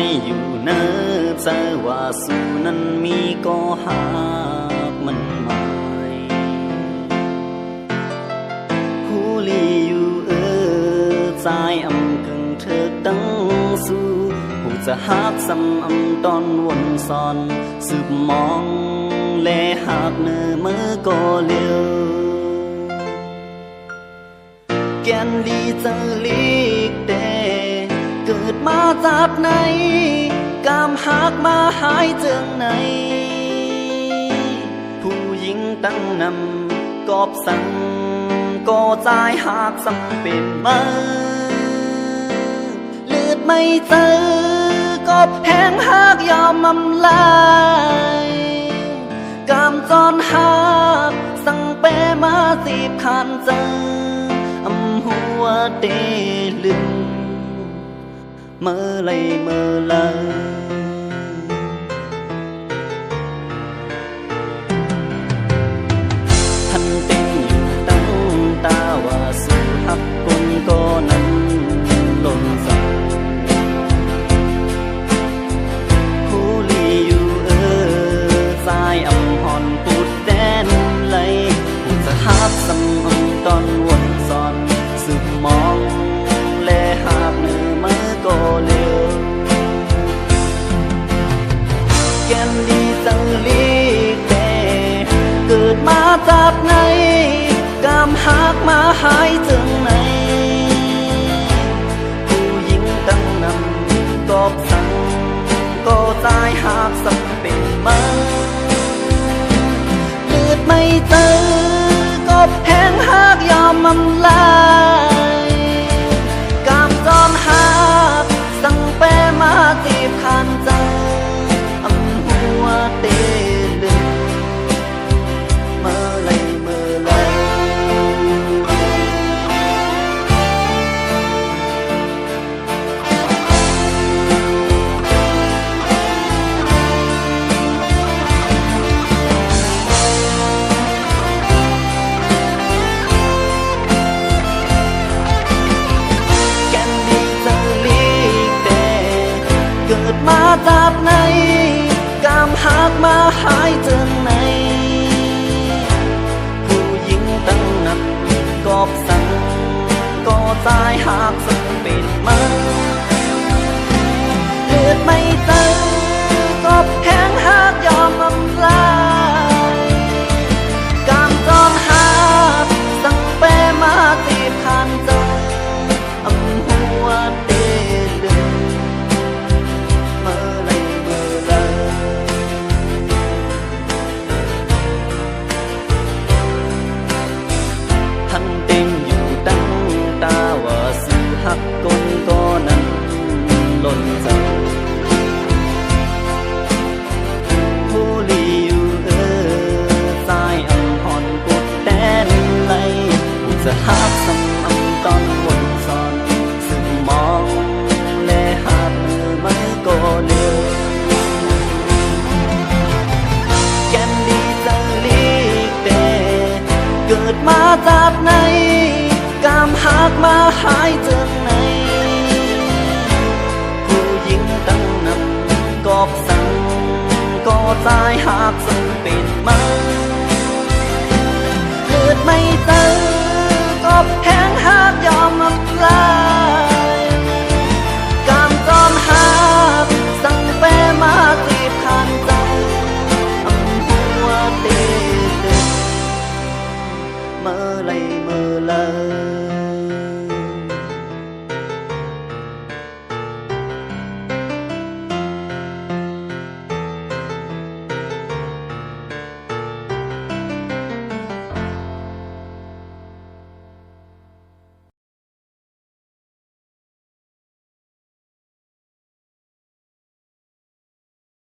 ไม่อยู่เนิบเสว่าสู่นั้นมีก็หากมันไม่หูลีอยู่ใจอำกึ่งเธอตั้งสู่หูจะหักซ้ำอำตอนวนซ้อนสืบมองแลหักเนื้อมือก็เลี้ยวแกนดีจะลีกเดเกิดมาจากไหนกามหักมาหายเจืองไหนผู้หญิงตั้งนำกอบสั่งก็ใจหักซ้ำเป็นมาเลือดไม่เจอกอบแห้งหักยอมมำลายกามจอนหักสั่งเปมาสีบขันเจอหัวเตลึงเมื่อไรเมื่อไรท่านเต้นอยู่ตั้งตาว่าสู่หักคนก็นั้นหล่นสั่งผู้ลีอยู่สายอำหอนปุดแดนไหลผู้จะหักซ้ำตอนวนซ้อนสืบมองและหากเนื้อมือก็เลี้ยวแกนดีจังลีกแต่เกิดมาจากไหนกามหักมาหายถึงไหนผู้หญิงตั้งนำกอบสั่งก็ตายหากสัมเป็นมาเลือดไม่เจอกอบแห้งหักยอมมำลายกามจอมหักสั่งเปมาตีบขันใจอำหัวเตลึงเมื่อไรเมื่อไรมาจากไหนกามหักมาหายเจืองไหนผู้หญิงตั้งนับกอบสั่งก็ตายหากสังเป็นมาเลือดไม่เจอกอบแห้งหักยอมมำลายกามจอมหักสั่งเปมาตีบขันเจออำหัวเตลึงท่านเต็งอยู่ตั้งตาว่าสู่หักคนก็นั้นหล่นใจผู้ลีอยู่สายอำหอนกดแดนไหลผู้จะหักซ้ำอำตอนวนซ้อนซึ่งมองและหักมือไม่ก็เลี้ยวแกนดีจะลีกแต่เกิดมาจากไหนกามหักมาหายเจืองไหนผู้หญิงตั้งนำกอบสั่งก็ตายหากสังเป็นมาเลือดไม่เจอกอบแห้งหักยอมมำลายกามจอมหักสั่งเปมาตีบขันใจอำหัวเตลึงเมื่อไรเมื่อไร